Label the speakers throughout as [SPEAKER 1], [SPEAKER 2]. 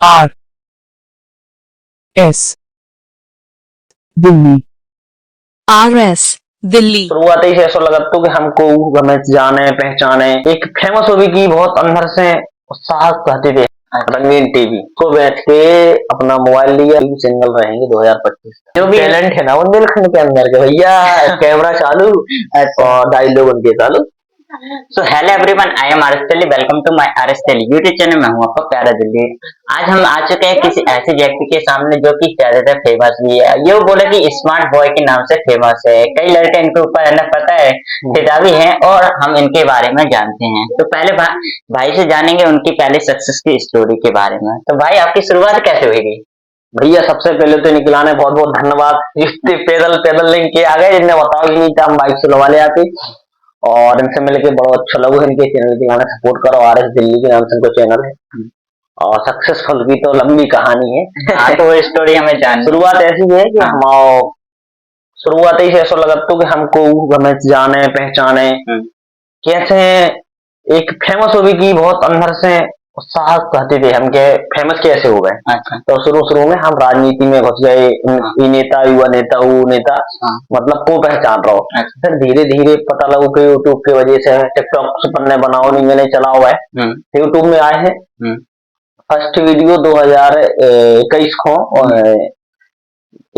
[SPEAKER 1] R S Delhi.
[SPEAKER 2] RS Delhi.
[SPEAKER 3] शुरुआत ही से ऐसा लगा तो कि हमको हमें जाने पहचाने एक फेमस होगी की बहुत अंदर से उत्साह कहते थे। रंगीन टीवी को बैठ के अपना मोबाइल लिया, सिंगल रहेंगे 2025 जो भी टैलेंट है ना बुंदेलखंड के अंदर के भैया कैमरा चालू और डायलॉग उनके चालू।
[SPEAKER 4] So hello everyone, I am RS Delhi. Welcome to my RS Delhi YouTube channel में हूं आपका प्यारा दिल्ली। आज हम आ चुके हैं किसी ऐसे व्यक्ति के सामने जो कि ज्यादातर फेमस भी है। ये बोले कि स्मार्ट बॉय के नाम से फेमस है, कई लड़के इनके ऊपर है पता है फिदा भी हैं और हम इनके बारे में जानते हैं। तो पहले भाई से जानेंगे उनकी पहले सक्सेस की स्टोरी के बारे में। तो भाई आपकी शुरुआत कैसे हुई?
[SPEAKER 3] भैया सबसे पहले तो निकलाने बहुत बहुत धन्यवाद। इतने पैदल लिंक के आ गए, जिन्हें बताओ कि नहीं था हम बाइक चलवा ले आते और इनसे मिलके बहुत अच्छा लगा। इनके चैनल के गाना सपोर्ट करो, आरएस दिल्ली के नाम से इनका चैनल है और सक्सेसफुल की तो लंबी कहानी है।
[SPEAKER 4] तो वो स्टोरी हमें जान।
[SPEAKER 3] शुरुआत ऐसी है कि हम शुरुआत ही से ऐसा लगा तो कि हमको हमें जाने पहचाने कैसे एक फेमस होगी की बहुत अंदर से उत्साह कहते थे हम के फेमस कैसे हो गए।
[SPEAKER 4] अच्छा।
[SPEAKER 3] तो शुरू में हम राजनीति में घुस गए, ये नेता युवा नेता वो नेता मतलब को पहचान रहा हो। फिर धीरे धीरे पता लगा कि यूट्यूब की वजह से टिकटॉक पर बनाओ नहीं मैंने चला हुआ है, यूट्यूब में आए हैं। फर्स्ट वीडियो 2021 को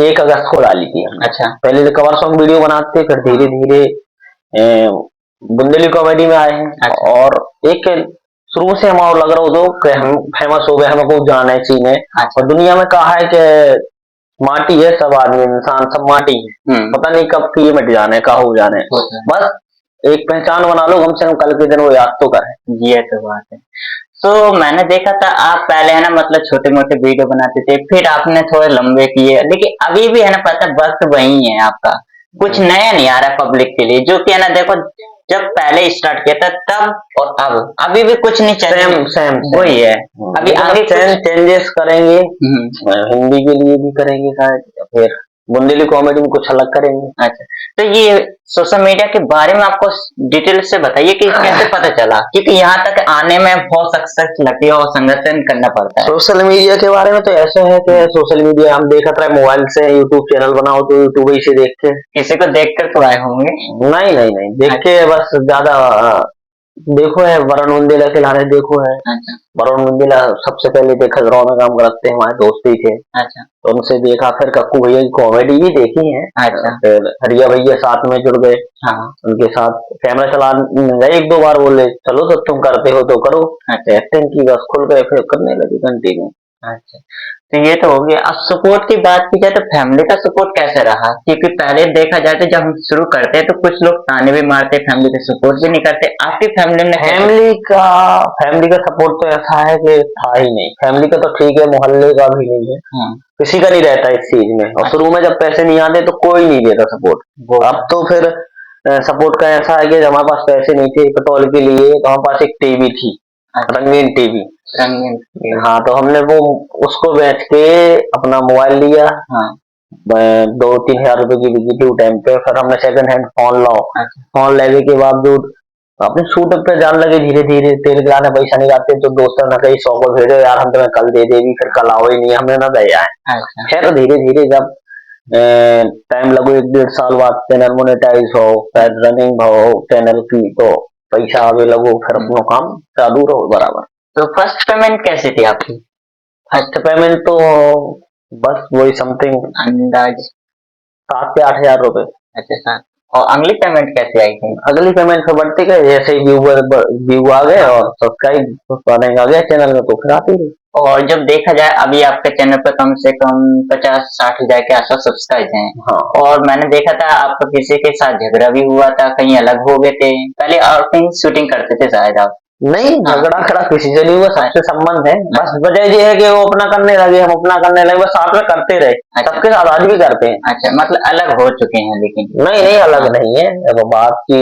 [SPEAKER 3] 1 अगस्त को डाली थी।
[SPEAKER 4] अच्छा।
[SPEAKER 3] पहले तो कवर सॉन्ग वीडियो बनाते, फिर धीरे धीरे बुंदेली कॉमेडी में आए हैं। अच्छा। और एक शुरू से हमारा लग रहा हो तो कि हम फेमस हो गए, हमको जाना है चीज में। और दुनिया में कहा है कि माटी है, सब आदमी इंसान सब माटी है, पता नहीं कब की मिट जाने का हो जाने। बस एक पहचान बना लो, कम से कम कल के दिन वो याद तो करें।
[SPEAKER 4] ये तो बात है। तो मैंने देखा था आप पहले है ना मतलब छोटे मोटे वीडियो बनाते थे, फिर आपने थोड़े लंबे किए, लेकिन अभी भी है ना पता वक्त वही है आपका, कुछ नया नहीं आ रहा पब्लिक के लिए। जो कि है ना देखो जब पहले स्टार्ट किया था तब और अब अभी भी कुछ नहीं चल
[SPEAKER 3] सेम
[SPEAKER 4] वही है। अभी आगे
[SPEAKER 3] चेंजेस करेंगे, हिंदी के लिए भी करेंगे शायद, फिर बुंदेली कॉमेडी में कुछ अलग करेंगे।
[SPEAKER 4] अच्छा। तो ये सोशल मीडिया के बारे में आपको डिटेल से बताइए कि कैसे पता चला, क्योंकि यहाँ तक आने में बहुत सक्सेस लगती है और संगठन करना पड़ता है।
[SPEAKER 3] सोशल मीडिया के बारे में तो ऐसा है कि सोशल मीडिया हम देखते रहे मोबाइल से, यूट्यूब चैनल बनाओ तो यूट्यूब ही से देख के।
[SPEAKER 4] किसी को देख कर तो आए होंगे?
[SPEAKER 3] नहीं देख के बस ज्यादा देखो है वरुण बुंदेला के लाने देखो है।
[SPEAKER 4] अच्छा।
[SPEAKER 3] वरुण बुंदेला सबसे पहले देखा खजराव में काम करते हैं, हमारे दोस्त ही थे।
[SPEAKER 4] अच्छा।
[SPEAKER 3] तो उनसे देखा, फिर कक्कू भैया की कॉमेडी भी देखी है।
[SPEAKER 4] अच्छा।
[SPEAKER 3] फिर हरिया भैया साथ में जुड़ गए।
[SPEAKER 4] हाँ।
[SPEAKER 3] उनके साथ कैमरा चला गए, 1-2 बार बोले चलो तो तुम करते हो तो करो।
[SPEAKER 4] अच्छा।
[SPEAKER 3] एक्टिंग की बस खुल गए, फिर करने लगे कंटिन्यू।
[SPEAKER 4] अच्छा। तो ये तो हो गया। अब सपोर्ट की बात की जाए तो फैमिली का सपोर्ट कैसे रहा? क्योंकि पहले देखा जाए तो जब हम शुरू करते हैं तो कुछ लोग ताने भी मारते, फैमिली का सपोर्ट भी नहीं करते। आपकी फैमिली ने
[SPEAKER 3] फैमिली का सपोर्ट तो ऐसा है कि था ही नहीं। फैमिली का तो ठीक है, मोहल्ले का भी नहीं है, किसी का नहीं रहता इस चीज में। और शुरू में जब पैसे नहीं आते तो कोई नहीं देता सपोर्ट। अब तो फिर सपोर्ट का ऐसा है कि हमारे पास पैसे नहीं थे पेट्रोल के लिए, तो हमारे पास एक टीवी थी, रंगीन टीवी। हाँ, तो हमने वो उसको बेच के अपना मोबाइल लिया। हाँ। 2-3 हजार रुपए की बिकी थी टाइम पे। फिर हमने सेकंड हैंड फोन लाओ। फोन लेने के बावजूद अपने शूट पे जान लगे धीरे धीरे, तेल गिराने पैसा नहीं आते तो दोस्तों ने कही 100 को भेजो यार, हम तुम्हें कल दे देगी, फिर कल आओ ही नहीं, हमने ना दया है। फिर धीरे धीरे जब टाइम लगो 1-1.5 साल बाद चैनल मोनेटाइज हो, फिर रनिंग हो चैनल की, तो पैसा आगे लगो, फिर अपना काम चालू रहो बराबर।
[SPEAKER 4] तो फर्स्ट पेमेंट कैसी थी आपकी?
[SPEAKER 3] फर्स्ट पेमेंट तो बस वही समथिंग
[SPEAKER 4] अंदाज
[SPEAKER 3] 7 से 8 हजार रुपए।
[SPEAKER 4] अच्छा। और अगली पेमेंट कैसे आई थी?
[SPEAKER 3] अगली पेमेंट फिर बढ़ती गई, जैसे ही व्यू आ गए और सब्सक्राइब आ गया चैनल में तो फिर आती रही।
[SPEAKER 4] और जब देखा जाए अभी आपके चैनल पर कम से कम 50-60 हजार के आसपास सब्सक्राइब हैं। हाँ। और मैंने देखा था आपका किसी के साथ झगड़ा भी हुआ था, कहीं अलग हो गए थे पहले, और कहीं शूटिंग करते थे शायद आप?
[SPEAKER 3] नहीं, झगड़ा खड़ा किसी से नहीं हुआ, सबसे संबंध है। बस वजह ये है कि वो अपना करने लगे, हम अपना करने लगे, बस साथ में करते रहे। अच्छा। सबके साथ आज भी करते हैं।
[SPEAKER 4] अच्छा, मतलब अलग हो चुके हैं लेकिन?
[SPEAKER 3] नहीं अलग नहीं है, अब बात की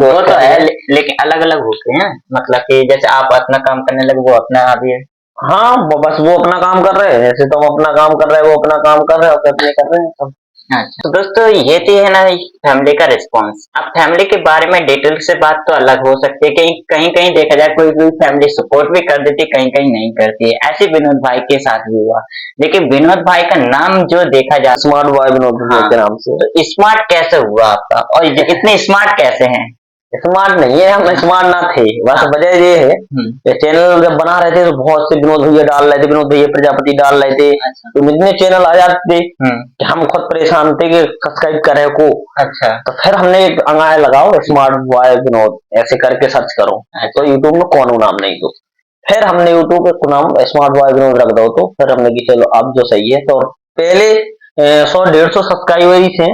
[SPEAKER 4] वो तो है लेकिन अलग अलग होते हैं, मतलब कि जैसे आप अपना काम करने लगे वो अपना अभी है।
[SPEAKER 3] हाँ, बस वो अपना काम कर रहे हैं, जैसे तुम अपना काम कर रहे हैं वो अपना काम कर रहे हो, अपने कर रहे हैं सब।
[SPEAKER 4] अच्छा तो दोस्तों ये थी है ना फैमिली का रिस्पॉन्स। अब फैमिली के बारे में डिटेल से बात तो अलग हो सकती है, कहीं कहीं कहीं देखा जाए कोई कोई फैमिली सपोर्ट भी कर देती है, कहीं कहीं नहीं करती है। ऐसे विनोद भाई के साथ भी हुआ, लेकिन विनोद भाई का नाम जो देखा जाए
[SPEAKER 3] स्मार्ट बॉय विनोद भैया के नाम से।
[SPEAKER 4] तो स्मार्ट कैसे हुआ आपका, और इतने स्मार्ट कैसे हैं?
[SPEAKER 3] स्मार्ट नहीं है, हम स्मार्ट ना थे, बस वजह ये है कि चैनल जब बना रहे थे तो बहुत से विनोद भैया डाल रहे थे, विनोद भैया प्रजापति डाल रहे थे, तो इतने चैनल आ जाते थे कि हम खुद परेशान थे कि सब्सक्राइब करे को।
[SPEAKER 4] अच्छा
[SPEAKER 3] तो फिर हमने एक अंगाया लगाओ स्मार्ट बॉय विनोद ऐसे करके सर्च करो, तो यूट्यूब में कौन नाम नहीं, तो फिर हमने यूट्यूब पे नाम स्मार्ट बॉय विनोद रख दो, तो फिर हमने कि चलो अब जो सही है। तो पहले 100-150 सब्सक्राइबर ही थे,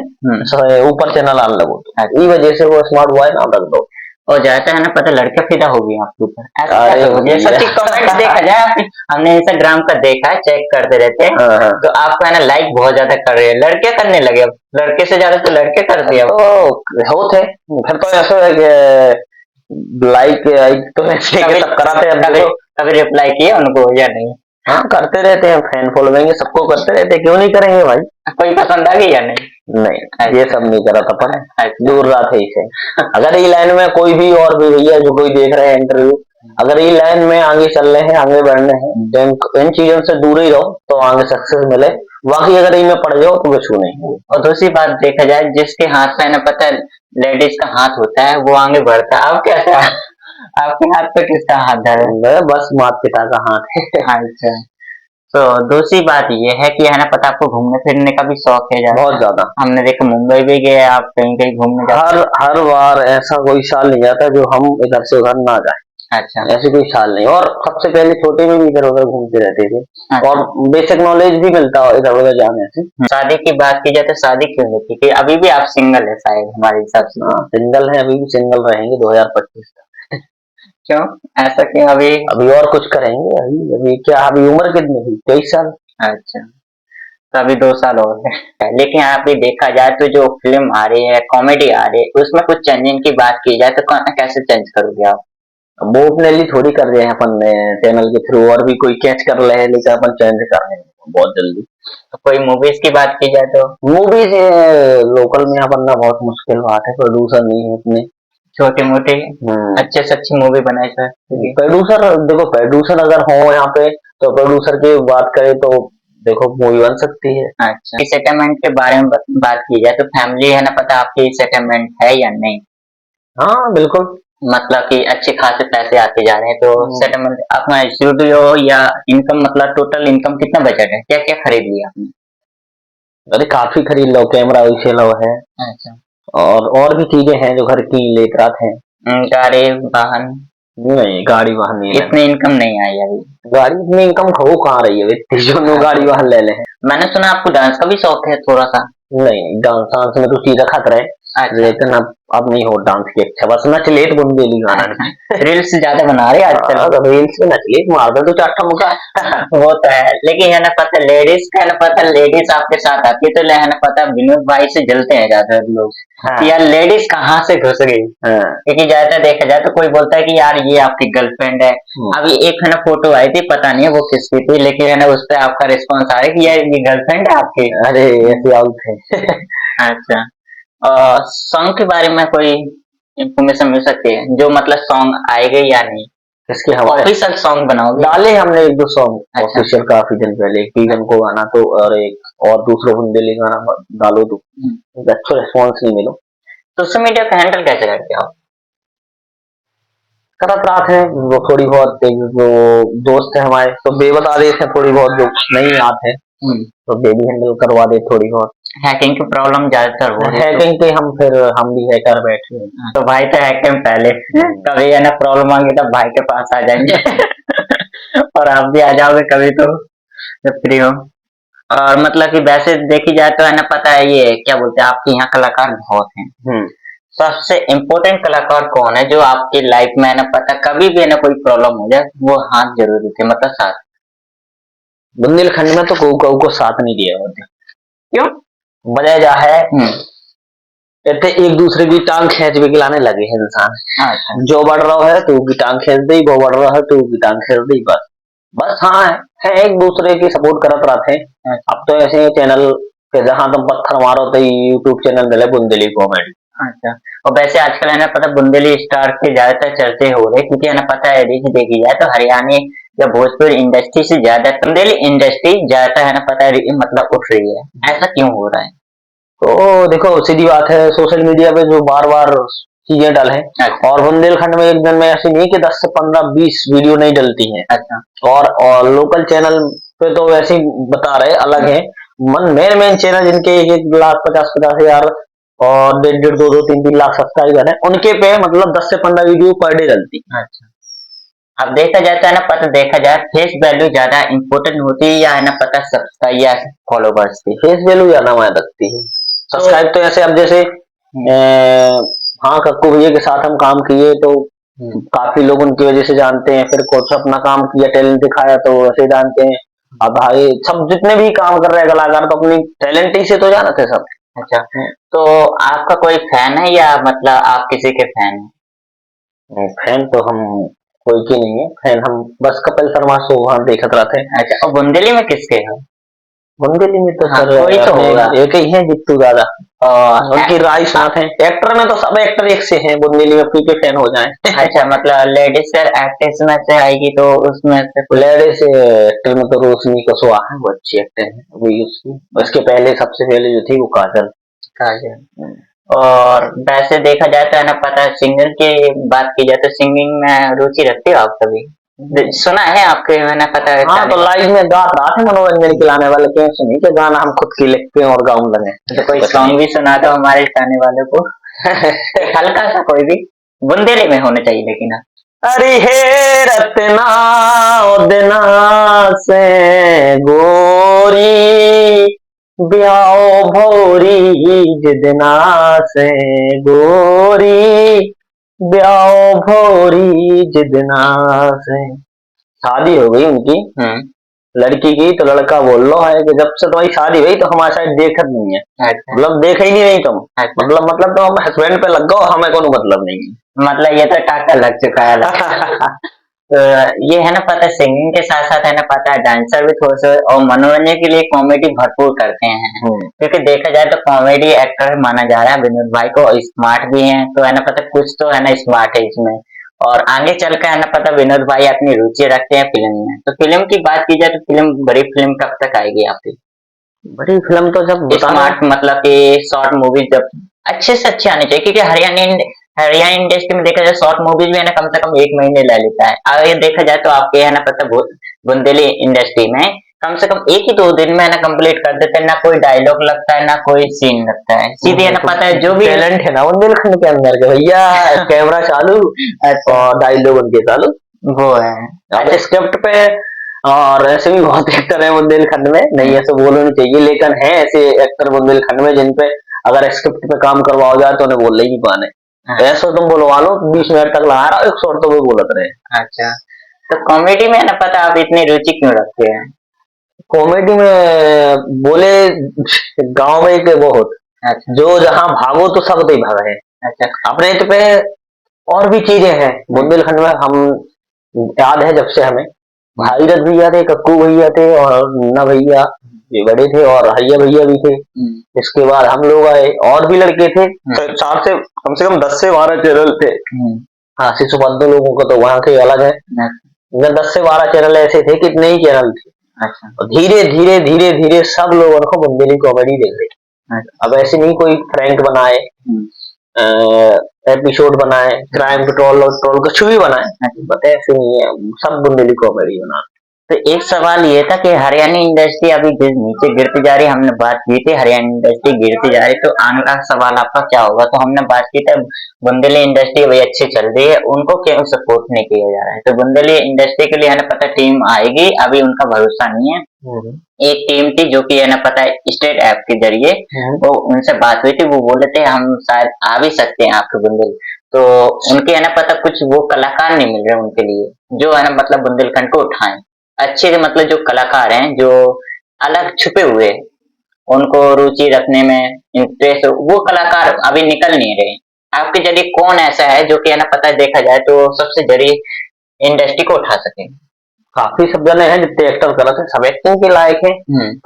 [SPEAKER 3] ऊपर चैनल आने लगो, तो इस वजह से वो स्मार्ट बॉय नाम रख दो।
[SPEAKER 4] और जाता है ना पता लड़का फिदा हो गया आपके ऊपर, ऐसा
[SPEAKER 3] अरे
[SPEAKER 4] कैसे हो गया?
[SPEAKER 3] भैया।
[SPEAKER 4] सच्ची कमेंट्स देखा जाए, हमने इंस्टाग्राम का देखा है, चेक करते रहते हैं,
[SPEAKER 3] हाँ।
[SPEAKER 4] तो आपको है ना लाइक बहुत ज्यादा कर रहे हैं, लड़के करने लगे अब, लड़के से ज्यादा तो लड़के करते हैं अब।
[SPEAKER 3] तो होते फिर तो ऐसा है कि लाइक तो ऐसे
[SPEAKER 4] कभी
[SPEAKER 3] सब कराते हैं, अब
[SPEAKER 4] कभी
[SPEAKER 3] देखो।
[SPEAKER 4] कभी रिप्लाई किया उनको या नहीं?
[SPEAKER 3] हाँ करते रहते हैं, फैन फॉलोइंग सबको करते रहते हैं, क्यों नहीं करेंगे भाई।
[SPEAKER 4] कोई पसंद आ गई या नहीं?
[SPEAKER 3] नहीं ये सब नहीं करा था, पर
[SPEAKER 4] अच्छा।
[SPEAKER 3] दूर रहा थे इसे। अगर ये लाइन में कोई भी और भी भैया जो कोई देख रहे हैं इंटरव्यू, अगर ये लाइन में आगे चल रहे हैं, आगे बढ़ रहे हैं, तो इन चीजों से दूर ही रहो तो आगे सक्सेस मिले। बाकी अगर इनमें पड़ जाओ तो कुछ नहीं।
[SPEAKER 4] और दूसरी बात देखा जाए, जिसके हाथ में ना पता लेडीज का हाथ होता है वो आगे बढ़ता है। अब कैसा आपके हाथ पे किसका हाथ है?
[SPEAKER 3] बस माता पिता का हाथ है।
[SPEAKER 4] अच्छा तो दूसरी बात ये है कि है ना पता आपको घूमने फिरने का भी शौक है ज्यादा?
[SPEAKER 3] बहुत ज्यादा।
[SPEAKER 4] हमने देखा मुंबई भी गए आप, कहीं कहीं घूमने जाते?
[SPEAKER 3] हर बार ऐसा कोई साल नहीं जाता जो हम इधर से उधर ना जाए,
[SPEAKER 4] अच्छा
[SPEAKER 3] ऐसे कोई साल नहीं। और सबसे पहले छोटे में भी इधर उधर घूमते रहते थे,
[SPEAKER 4] अच्छा।
[SPEAKER 3] और बेसिक नॉलेज भी मिलता है इधर उधर जाने से।
[SPEAKER 4] शादी की बात की जाए तो शादी क्यों नहीं की? कि अभी भी आप सिंगल है शायद हमारे हिसाब से।
[SPEAKER 3] हाँ सिंगल है, अभी भी सिंगल रहेंगे 2025 तक।
[SPEAKER 4] क्यों ऐसा क्यों? अभी
[SPEAKER 3] अभी और कुछ करेंगे, अभी क्या, अभी उम्र कितनी हुई, 23 साल।
[SPEAKER 4] अच्छा तो अभी 2 साल और है। लेकिन यहाँ पे देखा जाए तो जो फिल्म आ रही है, कॉमेडी आ रही है, उसमें कुछ चेंजिंग की बात की जाए तो कैसे चेंज करोगे आप?
[SPEAKER 3] वो अपने लिए थोड़ी कर रहे हैं अपन चैनल के थ्रू, और भी कोई कैच कर रहे हैं, लेकिन अपन चेंज कर रहे हैं बहुत जल्दी।
[SPEAKER 4] तो कोई मूवीज की बात की जाए तो?
[SPEAKER 3] मूवीज लोकल में अपन ना बहुत मुश्किल बात है, प्रोड्यूसर नहीं है इतने।
[SPEAKER 4] छोटी मोटी अच्छे से अच्छी मूवी बनाई सर।
[SPEAKER 3] प्रोड्यूसर देखो, प्रोड्यूसर अगर हो यहाँ पे तो प्रोड्यूसर की बात करें तो देखो मूवी बन सकती है।
[SPEAKER 4] अच्छा सेटलमेंट के बारे में बात की जाए तो फैमिली है ना पता आपकी सेटलमेंट है या नहीं?
[SPEAKER 3] हाँ बिल्कुल।
[SPEAKER 4] मतलब कि अच्छे खासे पैसे आते जा रहे हैं, तो सेटलमेंट अपना स्टूडियो या इनकम, मतलब टोटल इनकम कितना बजट है, क्या क्या खरीद लिया आपने?
[SPEAKER 3] अरे काफी खरीद लो, कैमरा वैसे लो है।
[SPEAKER 4] अच्छा
[SPEAKER 3] और भी चीजें हैं जो घर की लेकर आते हैं।
[SPEAKER 4] गाड़ी वाहन?
[SPEAKER 3] नहीं गाड़ी वाहन नहीं
[SPEAKER 4] इतनी इनकम नहीं आई अभी।
[SPEAKER 3] गाड़ी इतनी इनकम खो कहाँ रही है इतनी जो गाड़ी वाहन ले ले हैं।
[SPEAKER 4] मैंने सुना आपको डांस का भी शौक है थोड़ा सा?
[SPEAKER 3] नहीं डांस में तो सीधा खतरा है, लेकिन अब नहीं हो डांस की इच्छा, बस नचलेट बुंदेली गाना
[SPEAKER 4] रील्स ज्यादा बना रहे आजकल,
[SPEAKER 3] रील्स में नचलेट मार दो 4 मुका।
[SPEAKER 4] वो तो है, लेकिन है ना पता लेडीज का है ना पता, लेडीज आपके साथ आती है तो है ना पता विनोद भाई से जलते हैं ज्यादा लोग।
[SPEAKER 3] हाँ।
[SPEAKER 4] यार लेडीज कहाँ से घुस गई?
[SPEAKER 3] हाँ।
[SPEAKER 4] क्योंकि ज्यादा देखा जाए तो कोई बोलता है कि यार ये आपकी गर्लफ्रेंड है। अभी एक है ना फोटो आई थी, पता नहीं है वो किसकी थी, लेकिन है ना उस पर आपका रिस्पॉन्स आ रहा है कि यार ये गर्लफ्रेंड है आपकी।
[SPEAKER 3] अरे ऐसे आउट है।
[SPEAKER 4] अच्छा सॉन्ग के बारे में कोई इंफॉर्मेशन मिल सकती है, जो मतलब सॉन्ग आएगा या नहीं?
[SPEAKER 3] इसके हमारे
[SPEAKER 4] ऑफिशियल सॉन्ग बनाओगे?
[SPEAKER 3] डाले हमने 1-2 सॉन्ग
[SPEAKER 4] अच्छा।
[SPEAKER 3] ऑफिशियल काफी दिन पहले, एक पीगन को गाना तो, और एक और दूसरे बुंदेली गाना डालो तो अच्छा रिस्पॉन्स नहीं मिलो।
[SPEAKER 4] सोशल मीडिया का हैंडल कैसे करते हो?
[SPEAKER 3] करत रात है वो थोड़ी बहुत, जो दोस्त है हमारे तो बे बता देते हैं थोड़ी बहुत, जो नहीं आते हैं तो बेबी हैंडल करवा दे थोड़ी बहुत।
[SPEAKER 4] हैकिंग की प्रॉब्लम ज्यादातर हो रही है
[SPEAKER 3] हैकिंग के हम भी हैकर बैठे हैं।
[SPEAKER 4] तो भाई तो हैकिंग पहले कभी है ना प्रॉब्लम आएगी तब भाई के पास आ जाएंगे और आप भी आ जाओगे कभी तो जब फ्री हो। और मतलब कि वैसे देखी जाए तो है ना पता है ये क्या बोलते हैं, आपके यहाँ कलाकार बहुत हैं, सबसे इम्पोर्टेंट कलाकार कौन है जो आपकी लाइफ में है ना पता कभी भी है ना कोई प्रॉब्लम हो जाए वो हाथ जरूरी थे, मतलब साथ?
[SPEAKER 3] बुंदेलखंड में तो को साथ नहीं दिया होते।
[SPEAKER 4] क्यों?
[SPEAKER 3] वजह जा है कहते एक दूसरे की टांग खींच भी गिलाने लगे हैं इंसान।
[SPEAKER 4] अच्छा।
[SPEAKER 3] जो बढ़ रहा है तो की टांग खींच दी, वो बढ़ रहा है तो की टांग खींच दी, बस हाँ है एक दूसरे की सपोर्ट करत रहते हैं। अब तो ऐसे चैनल कि जहाँ तुम पत्थर मारो तो यूट्यूब चैनल मिले बुंदेली कॉमेडी।
[SPEAKER 4] अच्छा। और वैसे आजकल है ना पता बुंदेली स्टार के ज्यादातर चर्चे हो रहे, क्योंकि है ना पता है यदि देखी जाए तो हरियाणा या भोजपुर इंडस्ट्री से ज्यादा बुंदेली इंडस्ट्री ज्यादा है ना पता है मतलब उठ रही है, ऐसा क्यों हो रहा है?
[SPEAKER 3] तो देखो सीधी बात है, सोशल मीडिया पे जो बार बार चीजें डल है,
[SPEAKER 4] अच्छा।
[SPEAKER 3] और बुंदेलखंड में एक दिन में ऐसी नहीं कि 10 से 15 20 वीडियो नहीं डलती हैं।
[SPEAKER 4] अच्छा।
[SPEAKER 3] और लोकल चैनल पे तो वैसे ही बता रहे अलग है। मेन मेन चैनल जिनके 1 लाख 50-50 हजार और 1.5 2 3 लाख सब्सक्राइबर है, उनके पे मतलब 10 से 15 वीडियो पर डे डलती।
[SPEAKER 4] अच्छा। अब देखा जाए तो है ना पता देखा जाए फेस वैल्यू ज्यादा इम्पोर्टेंट होती है या है ना पता सब्सक्राइब या फॉलोवर्स की?
[SPEAKER 3] फेस वैल्यू ज्यादा मायने रखती है। सब्सक्राइब तो ऐसे अब जैसे हाँ कक्कू भैया के साथ हम काम किए तो काफी लोग उनकी वजह से जानते हैं, फिर कुछ अपना काम किया टैलेंट दिखाया तो वैसे जानते हैं। अब भाई सब जितने भी काम कर रहे हैं कलाकार तो अपनी टैलेंट ही से तो जानते हैं सब।
[SPEAKER 4] अच्छा। तो आपका कोई फैन है या मतलब आप किसी के फैन हैं?
[SPEAKER 3] फैन तो हम कोई की नहीं है, फैन हम बस कपिल शर्मा शो वहां देखत रहते हैं।
[SPEAKER 4] अच्छा। और बुंदेली में किसके हो?
[SPEAKER 3] बुंदेली में तो
[SPEAKER 4] हाँ,
[SPEAKER 3] सर
[SPEAKER 4] कोई तो
[SPEAKER 3] अपने
[SPEAKER 4] होगा।
[SPEAKER 3] एक ही है जित्तू दादा, उनकी राय साथ है। एक्टर में तो सब एक्टर एक से हैं, बुंदेली में पी के फैन हो जाए।
[SPEAKER 4] अच्छा, मतलब लेडीज एक्ट्रेस में से आएगी तो उसमें से
[SPEAKER 3] लेडीज एक्टर में तो रोशनी कुशवाहा है, वो अच्छी एक्टर है। वही उसके पहले सबसे पहले जो थी वो काजल।
[SPEAKER 4] काजल। और वैसे देखा जाए तो है ना पता है सिंगर की बात की जाए तो सिंगिंग में रुचि रखते हो आप कभी? सुना है आपके मैंने पता है।
[SPEAKER 3] हाँ तो लाइव में गा रहा था मनोरंजन खिलाने वाले, क्यों सुनी कि गाना हम खुद की लिखते हैं और गाउन लगे।
[SPEAKER 4] तो कोई सॉन्ग भी सुना दो हमारे चाहने वालों को। हल्का सा कोई भी बुंदेली में होना चाहिए लेकिन।
[SPEAKER 3] अरे हे रत्ना उदना से गोरी ब्याओ भोरी जिदना से गोरी ब्याओ भोरी जिदना से। शादी हो गई उनकी लड़की की, तो लड़का बोल लो है कि जब से तुम्हारी शादी हुई तो हमारे साइड देखत नहीं है।
[SPEAKER 4] अच्छा।
[SPEAKER 3] मतलब देखे ही नहीं तुम।
[SPEAKER 4] अच्छा।
[SPEAKER 3] मतलब तो हम हस्बैंड पे लग गो, हमें कोनो मतलब नहीं है।
[SPEAKER 4] मतलब ये तो टाका लग चुका है। तो ये है ना पता सिंगिंग के साथ साथ है ना पता है डांसर भी थोड़ा सा और मनोरंजन के लिए कॉमेडी भरपूर करते हैं, क्योंकि देखा जाए तो कॉमेडी एक्टर माना जा रहा है विनोद भाई को, स्मार्ट भी हैं तो है ना पता कुछ तो है ना स्मार्ट है इसमें। और आगे चलकर है ना पता विनोद भाई अपनी रुचि रखते हैं फिल्म में। तो फिल्म की बात की जाए तो फिल्म बड़ी फिल्म कब तक आएगी आपकी?
[SPEAKER 3] बड़ी फिल्म तो जब
[SPEAKER 4] स्मार्ट मतलब कि शॉर्ट मूवी जब अच्छे से अच्छे आने चाहिए, क्योंकि हरियाणा इंडस्ट्री में देखा जाए शॉर्ट मूवीज भी है ना कम से कम 1 महीने ले लेता है। अगर देखा जाए तो आपके है ना पता बुंदेली इंडस्ट्री में कम से कम 1 ही 2 दिन में है ना कंप्लीट कर देते हैं, ना कोई डायलॉग लगता है ना कोई सीन लगता है, सीधे है ना पता है जो भी
[SPEAKER 3] टैलेंट है ना बुंदेलखंड के अंदर के भैया। कैमरा चालू और डायलॉग उनके चालू,
[SPEAKER 4] वो है
[SPEAKER 3] स्क्रिप्ट पे। और ऐसे भी बहुत एक्टर है बुंदेलखंड में, नहीं ऐसे बोलना नहीं चाहिए, लेकिन है ऐसे एक्टर बुंदेलखंड में जिन पे अगर स्क्रिप्ट पे काम करवाओ जाए तो उन्हें बोल ही नहीं पाने। ऐसा तुम बोलवा लो 20 मिनट तक लगा रहा 100 तो वो बोलत रहे।
[SPEAKER 4] अच्छा। तो कॉमेडी में है ना पता आप इतनी रुचि क्यों रखते हैं?
[SPEAKER 3] कॉमेडी में बोले गांव में एक वो होत,
[SPEAKER 4] अच्छा।
[SPEAKER 3] जो जहाँ भागो तो सब दे भागे।
[SPEAKER 4] अच्छा।
[SPEAKER 3] अपने तो पे और भी चीजें हैं बुंदेलखंड में। हम याद है जब से हमें भाईरथ भैया थे, कक्कू भैया थे और मुन्ना भैया ये बड़े थे, और हरिया भैया भी थे। इसके बाद हम लोग आए और भी लड़के थे, तो 4 से कम 10 से 12 चैनल थे। हाँ शिशुबद्ध लोगों को तो वहाँ के अलग है। 10 से 12 चैनल ऐसे थे, कितने ही चैनल थे।
[SPEAKER 4] अच्छा।
[SPEAKER 3] और धीरे धीरे धीरे धीरे सब लोगों को बुंदेली कॉमेडी देख रही। अब ऐसे नहीं कोई फ्रैंक बनाए, एपिसोड बनाए, क्राइम पेट्रोल और ट्रोल कुछ भी बनाए, बट ऐसे नहीं है, सब बुंदेली कॉमेडी बना।
[SPEAKER 4] तो एक सवाल ये था कि हरियाणा इंडस्ट्री अभी नीचे गिरती जा रही है, हमने बात की थी हरियाणा इंडस्ट्री गिरती जा रही है, तो आने का सवाल आपका क्या होगा? तो हमने बात की थी बुंदेली इंडस्ट्री वही अच्छी चल रही है, उनको क्यों सपोर्ट नहीं किया जा रहा है? तो बुंदेली इंडस्ट्री के लिए है ना पता टीम आएगी, अभी उनका भरोसा नहीं है। एक टीम थी जो कि है ना पता है स्टेट ऐप के जरिए वो उनसे बात हुई थी, वो बोले थे हम शायद आ भी सकते हैं आपके बुंदेल, तो उनके है ना पता कुछ वो कलाकार नहीं मिल रहे उनके लिए जो है ना मतलब बुंदेलखंड को उठाएं अच्छे से, मतलब जो कलाकार हैं जो अलग छुपे हुए उनको रुचि रखने में इंटरेस्ट, वो कलाकार अभी निकल नहीं रहे। आपके जरिए कौन ऐसा है जो कि है ना पता देखा जाए तो सबसे जरिए इंडस्ट्री को उठा सके?
[SPEAKER 3] काफी सब जने हैं जितने एक्टर करते हैं, सब एक्टिंग के लायक हैं,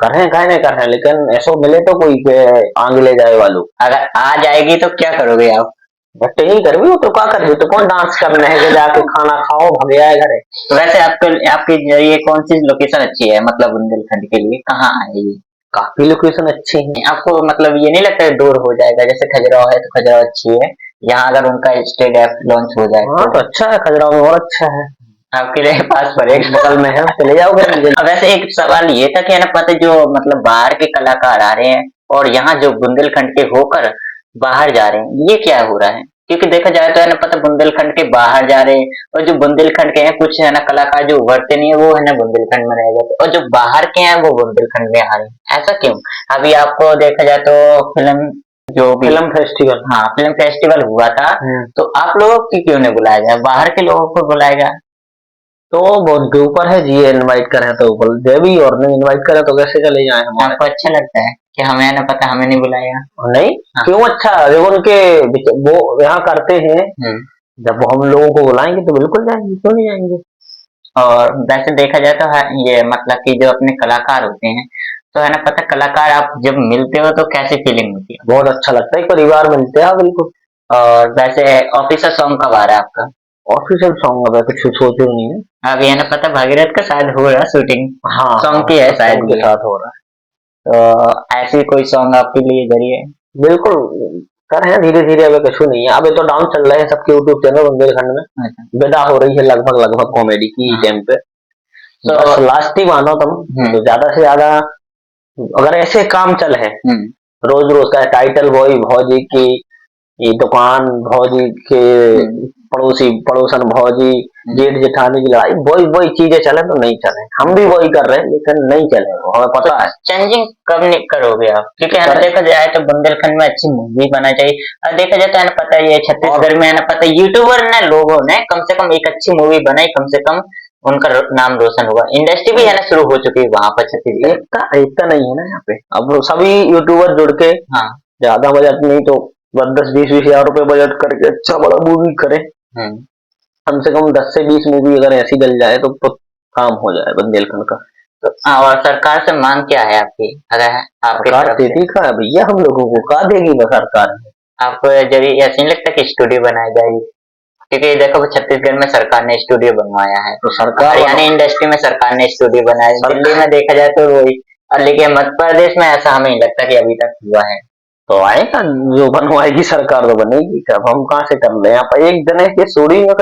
[SPEAKER 3] कर रहे हैं काहे नहीं कर रहे हैं, लेकिन ऐसा मिले तो कोई के आगे ले जाए वालों।
[SPEAKER 4] अगर आ जाएगी तो क्या करोगे आप?
[SPEAKER 3] बट नहीं कर भी तो क्या कर भी तो कौन डांस करने है कि जाके खाना खाओ भाग आए घरे।
[SPEAKER 4] तो वैसे आपको आपकी ये कौन सी लोकेशन अच्छी है, मतलब बुंदेलखंड के लिए कहाँ है ये?
[SPEAKER 3] काफी लोकेशन अच्छी है।
[SPEAKER 4] आपको मतलब ये नहीं लगता है दूर हो जाएगा? जैसे खजुराहो है तो खजुराहो अच्छी है, यहाँ अगर उनका स्टेट ऐप लॉन्च हो जाए
[SPEAKER 3] हाँ तो अच्छा है, खजुराहो में और अच्छा है,
[SPEAKER 4] आपके लिए पास पर एक
[SPEAKER 3] बगल में है, चले जाओगे।
[SPEAKER 4] अब वैसे एक सवाल ये था कि है ना पता जो मतलब बाहर के कलाकार आ रहे हैं और यहाँ जो बुंदेलखंड के होकर बाहर जा रहे हैं, ये क्या हो रहा है? क्योंकि देखा जाए तो है ना पता बुंदेलखंड के बाहर जा रहे हैं, और जो बुंदेलखंड के हैं कुछ है ना कलाकार जो उभरते नहीं है वो है ना बुंदेलखंड में रह जाते, और जो बाहर के हैं वो बुंदेलखंड में आ रहे हैं, ऐसा क्यों? अभी आपको देखा जाए तो फिल्म जो भी
[SPEAKER 3] फिल्म फेस्टिवल,
[SPEAKER 4] हाँ फिल्म फेस्टिवल हुआ था, तो आप लोगों की क्यों नहीं बुलाया गया, बाहर के लोगों को बुलाया गया?
[SPEAKER 3] तो बहुत के ऊपर है जी, इनवाइट करें तो ऊपर दे भी, और नहीं इनवाइट करें तो कैसे चले जाए हम।
[SPEAKER 4] आपको अच्छा लगता है कि हमें है ना पता हमें नहीं बुलाया?
[SPEAKER 3] नहीं
[SPEAKER 4] हाँ।
[SPEAKER 3] क्यों अच्छा, जब उनके वो यहाँ करते हैं, जब वो हम लोगों को बुलाएंगे तो बिल्कुल जाएंगे, क्यों नहीं जाएंगे।
[SPEAKER 4] और वैसे देखा जाए तो ये मतलब कि जो अपने कलाकार होते हैं तो है ना पता कलाकार आप जब मिलते हो तो कैसी फीलिंग होती है?
[SPEAKER 3] बहुत अच्छा लगता है, परिवार मिलते हैं बिल्कुल।
[SPEAKER 4] और वैसे ऑफिसर सॉन्ग कब आ रहा है आपका?
[SPEAKER 3] ऑफिशियल सॉन्ग अब कुछ सोचे नहीं है।
[SPEAKER 4] अभी है ना पता भागीरथ का शायद हो रहा है शूटिंग,
[SPEAKER 3] हाँ
[SPEAKER 4] सॉन्ग की है शायद
[SPEAKER 3] के
[SPEAKER 4] ये।
[SPEAKER 3] साथ हो रहा
[SPEAKER 4] तो ऐसी कोई सॉन्ग आपके लिए जरिए?
[SPEAKER 3] है, बिल्कुल कर रहे हैं धीरे धीरे, अभी कुछ नहीं है, अभी तो डाउन चल रहे हैं सबके यूट्यूब चैनल बुंदेलखंड में,
[SPEAKER 4] अच्छा।
[SPEAKER 3] विदा हो रही है लगभग लगभग कॉमेडी की
[SPEAKER 4] हाँ।
[SPEAKER 3] टाइम पे,
[SPEAKER 4] तो
[SPEAKER 3] बस लास्ट ही मानो तुम, तो ज्यादा से ज्यादा अगर ऐसे काम चल है रोज रोज का टाइटल वही भौजी की ये दुकान, भौजी के पड़ोसी पड़ोसन भौजी, जेठ जेठानी की लड़ाई, वही वही चीजें चले तो नहीं चले, हम भी वही कर रहे हैं लेकिन नहीं चले, हमें पता है।
[SPEAKER 4] चेंजिंग कब नहीं करोगे आप? क्योंकि है ना देखा जाए तो बुंदेलखंड में अच्छी मूवी बनानी चाहिए, और देखा जाए तो है ना पता है ये छत्तीसगढ़ में है ना पता यूट्यूबर ने लोगों ने कम से कम एक अच्छी मूवी बनाई, कम से कम उनका नाम रोशन हुआ, इंडस्ट्री भी है ना शुरू हो चुकी है वहां पर छत्तीसगढ़।
[SPEAKER 3] एकता एकता नहीं है ना यहाँ पे, अब सभी यूट्यूबर जुड़ के
[SPEAKER 4] हाँ।
[SPEAKER 3] ज्यादा बजट नहीं तो 10-20 हजार रुपए बजट करके अच्छा बड़ा मूवी करे, कम से कम 10 से 20 मूवी अगर ऐसी डल जाए तो काम हो जाए बुंदेलखंड का।
[SPEAKER 4] तो और सरकार से मांग क्या है आपकी? अगर आपके
[SPEAKER 3] सरकार
[SPEAKER 4] तरफ से
[SPEAKER 3] देती का है भैया, हम लोगों को का देगी ना सरकार।
[SPEAKER 4] आपको जरिए ऐसा नहीं लगता कि स्टूडियो बनाया जाए? क्योंकि देखो छत्तीसगढ़ में सरकार ने स्टूडियो बनवाया है,
[SPEAKER 3] तो सरकार
[SPEAKER 4] हरियाणा इंडस्ट्री में सरकार ने स्टूडियो बनाया है, दिल्ली में देखा जाए तो वही, और लेकिन मध्य प्रदेश में ऐसा हमें नहीं लगता कि अभी तक हुआ है।
[SPEAKER 3] तो आएगा, जो बनवाएगी सरकार तो बनेगी, कब हम कहाँ से कर ले, यहाँ पर एक जने के सोड़ी में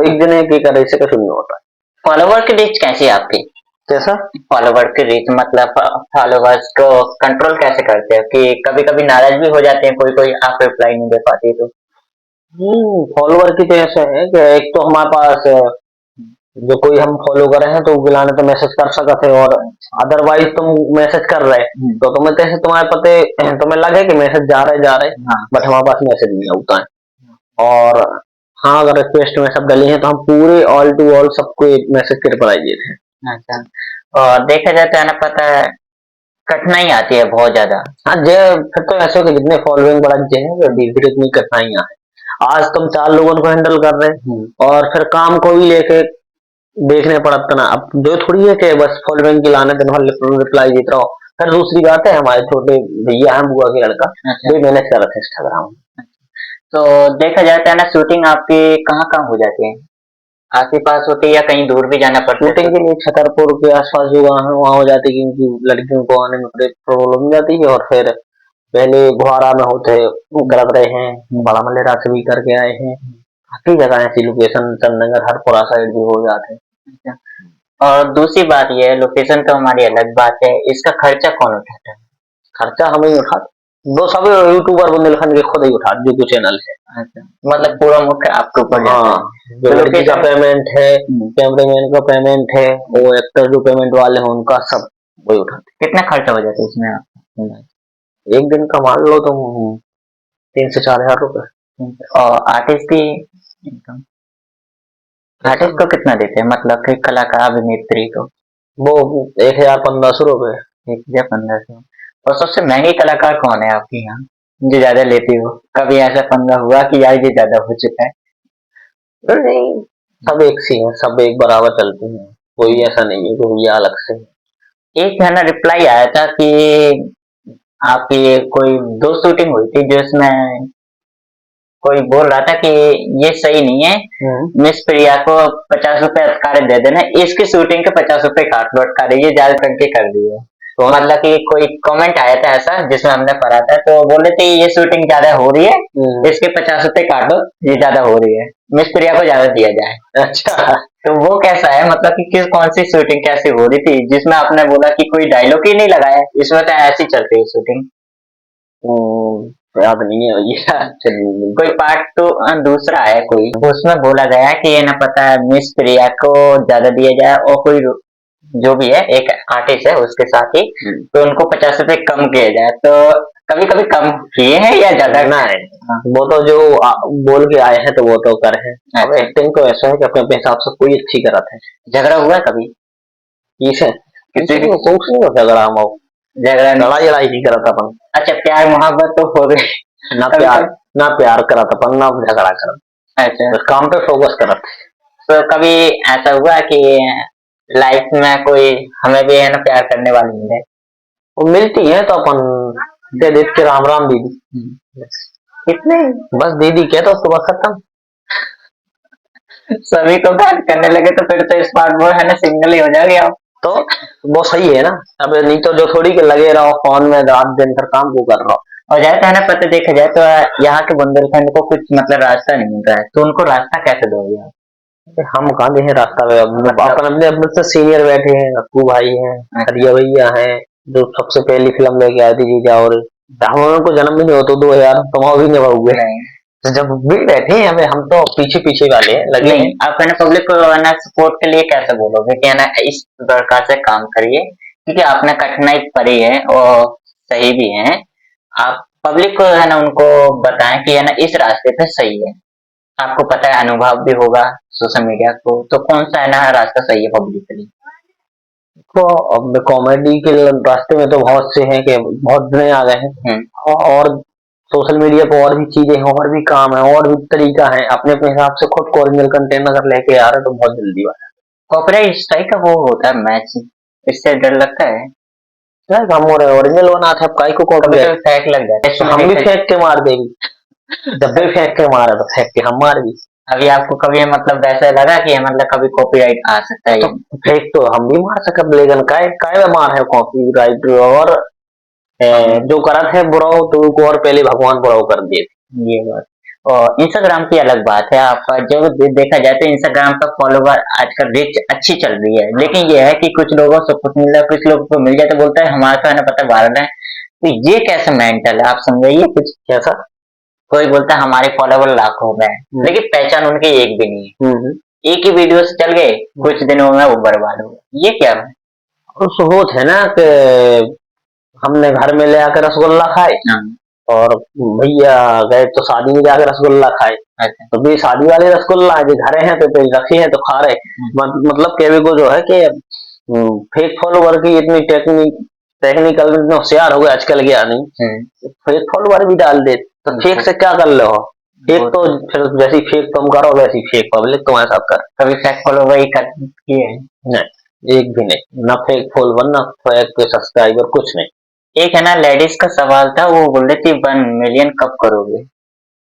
[SPEAKER 3] एक जने के करे से कुछ नहीं होता।
[SPEAKER 4] फॉलोवर की रीच कैसी है आपकी?
[SPEAKER 3] कैसा
[SPEAKER 4] फॉलोवर की रीच मतलब फॉलोवर्स को कंट्रोल कैसे करते हो कि कभी कभी नाराज भी हो जाते हैं, कोई कोई आप रिप्लाई नहीं दे पाती तो?
[SPEAKER 3] फॉलोवर की तो ऐसा है कि एक तो हमारे पास जो कोई हम फॉलो कर रहे हैं तो बुलाने तो मैसेज कर सकते हैं, और अदरवाइज तुम मैसेज कर रहे तो तुम्हें कैसे तुम्हारे पते तुम्हें लगे कि मैसेज जा रहे बट हमारे पास मैसेज नहीं होता है। और हाँ अगर रिक्वेस्ट में सब डली है तो हम पूरे ऑल टू ऑल सबको एक मैसेज के रिप्लाई देते हैं।
[SPEAKER 4] अच्छा। और देखा जाए तो है ना पता है कठिनाई आती है बहुत ज्यादा।
[SPEAKER 3] हाँ जे फिर तो ऐसे हो कि जितने फॉलोइंग बढ़ाते हैं धीरे धीरे इतनी कठिनाइयां हैं। आज तुम 4 लोगों को हैंडल कर रहे हैं और फिर काम को भी लेके देखने पड़ता ना, अब जो थोड़ी है कि बस फॉलोइंग की लाने दिन भर रिप्लाई देता रहो। फिर दूसरी बात है हमारे छोटे भैया हैं बुआ के लड़का, वे मैनेज कर रहे थे इंस्टाग्राम।
[SPEAKER 4] तो देखा जाता है ना शूटिंग आपकी कहाँ कहाँ हो जाती है? आस पास होती है या कहीं दूर भी जाना पड़ता है?
[SPEAKER 3] शूटिंग के लिए छतरपुर के आसपास जो वहाँ हो जाती है, क्योंकि लड़कियों को आने में बड़ी प्रॉब्लम जाती है। और फिर पहले गुहारा में होते कर रहे हैं, बड़ा मलेरा से भी करके आए हैं, काफी जगह ऐसी लोकेशन चंदनगर हरपुरा साइड भी हो जाते हैं।
[SPEAKER 4] और दूसरी बात यह है लोकेशन तो हमारी अलग बात है, इसका खर्चा कौन उठाता है?
[SPEAKER 3] खर्चा हमें ही उठा, वो सब यूट्यूबर बुंदेलखंड के खुद ही उठा, जो कुछ चैनल है।
[SPEAKER 4] अच्छा, मतलब पूरा मुख्य आपके ऊपर जाता है।
[SPEAKER 3] हाँ, जो लड़की का पेमेंट है, कैमरामैन का पेमेंट है, वो एक्टर जो पेमेंट वाले हैं उनका सब वही उठाते।
[SPEAKER 4] कितना खर्चा हो जाता है इसमें आप?
[SPEAKER 3] एक दिन का मान लो तुम 3 से 4 हजार रुपए।
[SPEAKER 4] और आर्टिस्ट की इनकम, आर्टिस्ट को कितना देते हैं, मतलब कि कलाकार अभिनेत्री को?
[SPEAKER 3] वो 1,000-1,500 रुपए।
[SPEAKER 4] 1,000-1,500। और सबसे महंगी कलाकार कौन है आपके यहाँ जो ज्यादा लेती हो? कभी ऐसा पंगा हुआ कि यार ये ज्यादा हो चुका है?
[SPEAKER 3] नहीं, सब एक सी है, सब एक बराबर चलती हैं। कोई ऐसा नहीं है कि भैया अलग से।
[SPEAKER 4] एक है ना रिप्लाई आया था कि आपकी कोई दो शूटिंग हुई थी जिसमें कोई बोल रहा था कि ये सही नहीं है, मिस प्रिया को 50 रुपए अटकारे दे देना, इसकी शूटिंग के 50 रुपए काट लो अटकारे, ये ज्यादा करके कर दिए। तो मतलब कि कोई कमेंट आया था ऐसा जिसमें हमने पढ़ा था, तो बोले थे ये शूटिंग ज्यादा हो रही है, इसके 50 रुपए काटो, ये ज्यादा हो रही है, मिस प्रिया को ज्यादा दिया जाए।
[SPEAKER 3] अच्छा,
[SPEAKER 4] तो वो कैसा है, मतलब कि किस कौन सी शूटिंग कैसी हो रही थी जिसमें आपने बोला कि कोई डायलॉग ही नहीं लगाया, इसमें तो ऐसी चलती है शूटिंग।
[SPEAKER 3] याद नहीं है भैया। चलिए,
[SPEAKER 4] कोई पार्ट टू दूसरा है कोई, उसमें बोला गया है कि ये ना पता है मिस प्रिया को ज्यादा दिया जाए और कोई जो भी है एक आर्टिस्ट है उसके साथ ही, तो उनको 50 रुपए कम किया जाए। तो कभी कभी कम किए हैं या ज्यादा?
[SPEAKER 3] नहीं, वो तो जो बोल के आए हैं तो वो तो कर है। अब एक्टिंग तो ऐसा है कि अपने अपने हिसाब से कोई अच्छी करत है।
[SPEAKER 4] झगड़ा हुआ कभी
[SPEAKER 3] किसे किसी को कुछ नहीं हो झगड़ा हम
[SPEAKER 4] झगड़ा नहीं?
[SPEAKER 3] लड़ाई लड़ाई नहीं करत अपन।
[SPEAKER 4] अच्छा, प्यार मोहब्बत तो हो गई।
[SPEAKER 3] ना प्यार करत अपन ना झगड़ा करत।
[SPEAKER 4] अच्छा,
[SPEAKER 3] बस काम पे फोकस करत।
[SPEAKER 4] तो कभी ऐसा हुआ कि लाइफ में कोई हमें भी है ना प्यार करने वाली मिले?
[SPEAKER 3] वो मिलती है तो अपन दे देख के राम राम दीदी,
[SPEAKER 4] कितने
[SPEAKER 3] बस दीदी कह तो उसको बस खत्म।
[SPEAKER 4] सभी को बात करने लगे तो फिर तो स्मार्ट बॉय है ना सिंगल ही हो जाओगे आप।
[SPEAKER 3] तो वो सही है ना। अब नहीं तो जो थोड़ी के लगे रहो फोन में रात दिन भर काम को कर रहा हो।
[SPEAKER 4] और जाए है ना, पता देखा जाए तो यहाँ के बुंदेलखंड को कुछ मतलब रास्ता नहीं मिल रहा है, तो उनको रास्ता कैसे दोगे आप?
[SPEAKER 3] हम कहाँ देखे रास्ता में। अपन अपने अपने से सीनियर बैठे हैं, अक्कू भाई हैं, हरिया भैया हैं, जो सबसे पहली फिल्म लेके आए थे जीजा, और हम उनको जन्म भी नहीं होता 2000 तुम भी नहीं हुए। तो जब भी बैठे हैं हमें, हम तो पीछे पीछे वाले हैं लगे
[SPEAKER 4] नहीं,
[SPEAKER 3] हैं।
[SPEAKER 4] आप है ना पब्लिक को है ना सपोर्ट के लिए कैसे बोलोगे कि है ना इस प्रकार से काम करिए, क्योंकि आपने कठिनाई पड़ी है और सही भी है। आप पब्लिक को है ना उनको बताएं कि है ना इस रास्ते पे सही है। आपको पता है, अनुभव भी होगा सोशल मीडिया को, तो कौन सा है ना रास्ता सही है पब्लिक के लिए?
[SPEAKER 3] तो अब कॉमेडी के रास्ते में तो बहुत से हैं कि बहुत नए आ गए हैं, और सोशल मीडिया पर और भी चीजें हैं, और भी काम है, और भी तरीका है। अपने अपने हिसाब से खुद को ओरिजिनल कंटेंट अगर लेके आ रहे तो बहुत जल्दी बात है।
[SPEAKER 4] कॉपीराइट स्ट्राइक का वो होता है मैच, इससे डर लगता है।
[SPEAKER 3] हम ओरिजिनल बना था, अब काई को
[SPEAKER 4] कभी
[SPEAKER 3] कॉपी
[SPEAKER 4] तो फेंक लग जाता है,
[SPEAKER 3] हम भी फेंक के मार देंगे। जब भी फेंक के मारे तो फेंक के हम मार भी।
[SPEAKER 4] अभी आपको कभी मतलब वैसा लगा कि मतलब कभी कॉपीराइट आ सकता है?
[SPEAKER 3] तो फेंक तो हम भी मार सके, लेकिन काय में मार है कॉपीराइट। और जो करत है बुरा तो उनको और पहले भगवान बुरा कर दिए।
[SPEAKER 4] ये बात। और इंस्टाग्राम की अलग बात है, आपका जो देखा जाए तो इंस्टाग्राम का फॉलोवर आजकल रीच अच्छी चल रही है, लेकिन ये है कि कुछ लोगों से कुछ मिल रहा है, कुछ लोगों को मिल जाए तो बोलता है हमारा तो है ना पता वायरल है। तो ये कैसे मेंटल है, आप समझाइए कुछ।
[SPEAKER 3] कैसा?
[SPEAKER 4] कोई बोलता है हमारे फॉलोवर लाखों में है, लेकिन पहचान उनकी एक भी नहीं है, एक ही वीडियो से चल गए, कुछ दिनों में वो बर्बाद हो गए, ये क्या है?
[SPEAKER 3] उस होत है ना कि हमने घर में ले आकर रसगुल्ला खाए, और भैया गए तो शादी में जाकर रसगुल्ला खाए।
[SPEAKER 4] अच्छा।
[SPEAKER 3] तो भी शादी वाले रसगुल्ला जो घर हैं तो रखे हैं तो खा रहे। मतलब कहने को जो है कि फेक फॉलोवर की इतनी टेक्निकल में होशियार हो गए आजकल, क्या नहीं फेक फॉलोवर भी डाल दे, तो फेक से क्या कर लो। फेक तो फिर जैसी फेक तुम करो वैसी फेक पब्लिक तुम्हारे साथ कर।
[SPEAKER 4] कभी फेक फॉलोवर ही किए हैं?
[SPEAKER 3] नहीं, एक भी नहीं, ना फेक फॉलोवर ना फेक सब्सक्राइबर, कुछ नहीं।
[SPEAKER 4] एक है ना लेडीज का सवाल था, वो बोल रही थी 1 मिलियन कब करोगे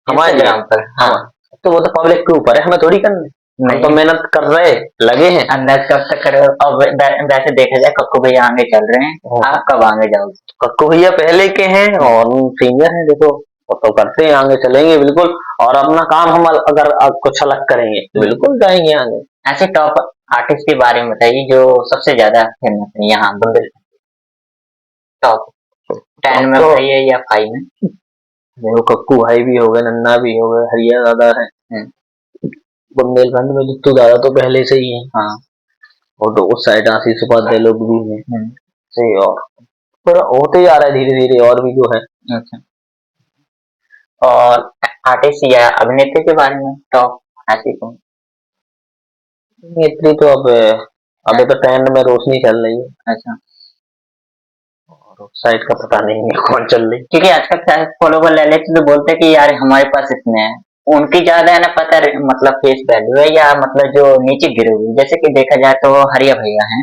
[SPEAKER 3] हमारे
[SPEAKER 4] इंस्टाग्राम पर? हाँ,
[SPEAKER 3] तो वो तो पब्लिक के ऊपर है, हमें थोड़ी करनी। हम तो मेहनत कर रहे लगे हैं।
[SPEAKER 4] अंदाज कब तक करो? अब वैसे देखा जाए कक्कू भैया आगे चल रहे हैं, आप कब आगे जाओगे?
[SPEAKER 3] कक्कू भैया पहले के हैं और सीनियर हैं, देखो वो तो करते हैं, आगे चलेंगे बिल्कुल। और अपना काम हम अगर कुछ अलग करेंगे तो बिल्कुल जाएंगे आगे।
[SPEAKER 4] ऐसे टॉप आर्टिस्ट के बारे में बताइए जो सबसे ज्यादा फेमस है यहाँ बुंदेलखंड, टॉप 10 में बताइए या 5 में?
[SPEAKER 3] देखो कक्कू भाई भी हो गए, नन्ना भी हो गए, हरिया दादा है। बुंदेलखंड में जितू दादा तो पहले से ही है। हाँ, और तो उस साइड आशीष उपाध्याय लोग भी हैं सही। और पर होते जा रहा है धीरे धीरे और भी जो है।
[SPEAKER 4] अच्छा। और आर्टिस्ट या अभिनेत्री के बारे में टॉप ऐसी कौन?
[SPEAKER 3] अभिनेत्री तो अब अभी तो ट्रेंड में रोशनी चल रही है।
[SPEAKER 4] अच्छा।
[SPEAKER 3] और साइड का पता नहीं है कौन चल रही,
[SPEAKER 4] क्योंकि आजकल फॉलोवर ले लेते तो बोलते कि यार हमारे पास इतने हैं, उनकी ज्यादा है ना पता मतलब फेस वैल्यू है या मतलब जो नीचे गिरे हुए जैसे कि देखा जाए तो हरिया भैया हैं,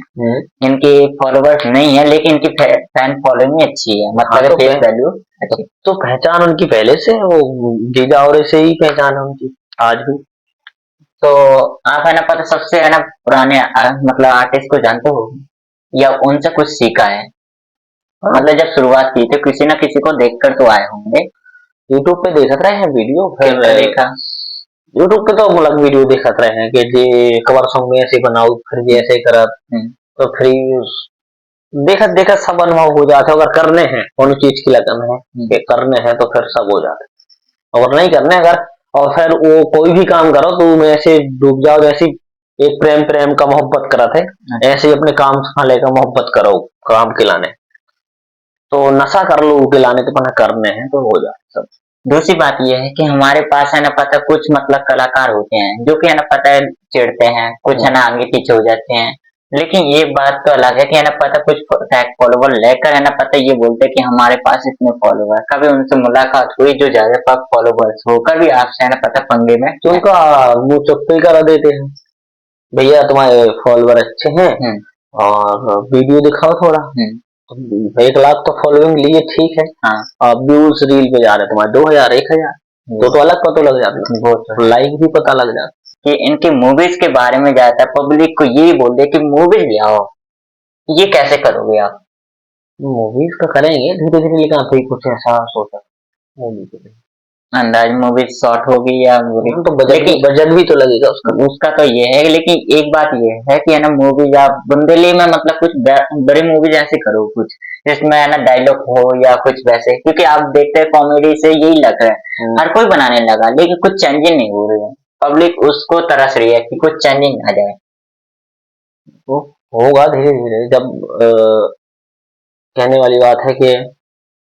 [SPEAKER 4] इनकी फॉलोवर्स नहीं है लेकिन इनकी फैन फॉलोइंग अच्छी है,
[SPEAKER 3] हाँ
[SPEAKER 4] मतलब
[SPEAKER 3] तो
[SPEAKER 4] फेस वैल्यू अच्छी।
[SPEAKER 3] तो पहचान उनकी पहले से है, वो जीजा और से ही पहचान है उनकी आज भी।
[SPEAKER 4] तो आप है ना पता सबसे है ना पुराने मतलब आर्टिस्ट को जानते हो या उनसे कुछ सीखा है?
[SPEAKER 3] हाँ,
[SPEAKER 4] मतलब जब शुरुआत की तो किसी ना किसी को देखकर तो आए होंगे।
[SPEAKER 3] यूट्यूब पे देखत रहे हैं वीडियो, फिर
[SPEAKER 4] किसका देखा?
[SPEAKER 3] यूट्यूब पे तो अलग वीडियो देखत रहे हैं कि जी कवर सॉन्ग में ऐसे बनाओ, फिर ये ऐसे करत,
[SPEAKER 4] हम्म,
[SPEAKER 3] तो फिर देखत देखत सब अनुभव हो जाते हैं। अगर करने हैं कौन चीज की लगन है कि करने हैं तो फिर सब हो जाते हैं। अगर नहीं करने अगर, और फिर वो कोई भी काम करो तो मैं ऐसे डूब जाओ जैसे एक प्रेम प्रेम का मोहब्बत करत है, ऐसे ही अपने काम से लेकर मोहब्बत करो काम के लाने। तो नशा कर लो के लाने के पना करने हैं तो हो जाए सब।
[SPEAKER 4] दूसरी बात यह है कि हमारे पास है ना पता कुछ मतलब कलाकार होते हैं जो कि है ना पता है चिढ़ते हैं, कुछ है ना आगे पीछे हो जाते हैं, लेकिन ये बात तो अलग है कि है ना पता कुछ फॉलोवर लेकर है ना पता ये बोलते हैं कि हमारे पास इतने फॉलोवर, कभी उनसे मुलाकात हुई जो ज्यादा फॉलोवर्स हो, कभी आपसे है ना पता पंगे में
[SPEAKER 3] तो उनका मुंह चुप्पी करा देते हैं, भैया तुम्हारे फॉलोवर अच्छे हैं और वीडियो दिखाओ थोड़ा। 1 लाख तो फॉलोइंग लिए ठीक है,
[SPEAKER 4] हाँ
[SPEAKER 3] व्यूज रील पे जा रहे तुम्हारे 2000 1000, तो अलग पता लग जाता
[SPEAKER 4] वो तो
[SPEAKER 3] है, लाइक भी पता लग जाता
[SPEAKER 4] कि इनकी मूवीज के बारे में ज्यादा पब्लिक को यही बोल दे कि मूवीज ले आओ, ये कैसे करोगे आप?
[SPEAKER 3] है। मूवीज का करेंगे धीरे धीरे, लेकिन अभी कुछ ऐसा सोचा मूवी के लिए।
[SPEAKER 4] अंदाज मूवी शॉर्ट होगी या मूवी,
[SPEAKER 3] तो बजट भी तो लगेगा उसका।
[SPEAKER 4] उसका तो ये है लेकिन एक बात ये है कि है ना मूवी या बुंदेली में मतलब कुछ बड़ी मूवीज ऐसे करो कुछ जिसमें है ना डायलॉग हो या कुछ वैसे, क्योंकि आप देखते हैं कॉमेडी से यही लग रहा है हर कोई बनाने लगा लेकिन कुछ चेंजिंग नहीं हो रही है, पब्लिक उसको तरस रही है कि कुछ चेंजिंग आ जाए।
[SPEAKER 3] तो होगा धीरे धीरे जब कहने वाली बात है कि